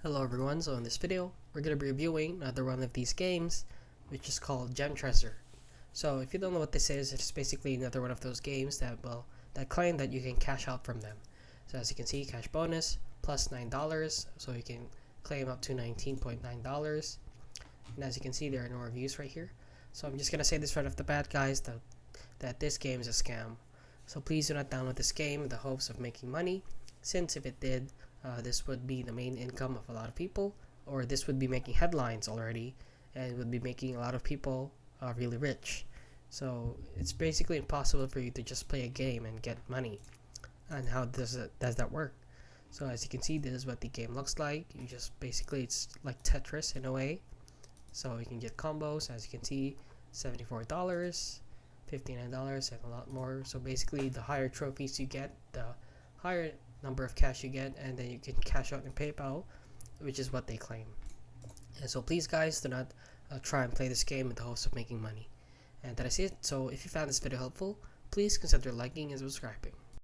Hello everyone, so in this video, we're going to be reviewing another one of these games, which is called Gem Treasure. So if you don't know what this is, it's basically another one of those games that claim that you can cash out from them. So as you can see, cash bonus plus $9, so you can claim up to $19.9. And as you can see, there are no reviews right here. So I'm just going to say this right off the bat, guys, that this game is a scam. So please do not download this game in the hopes of making money, since if it did, this would be the main income of a lot of people, or this would be making headlines already, and would be making a lot of people really rich. So it's basically impossible for you to just play a game and get money. And how does that work? So as you can see, this is what the game looks like. You just basically, it's like Tetris in a way. So you can get combos, as you can see, $74, $59, and a lot more. So basically, the higher trophies you get, the higher number of cash you get, and then you can cash out in PayPal, which is what they claim. And so please, guys, do not try and play this game in the hopes of making money. And that is it. So if you found this video helpful, please consider liking and subscribing.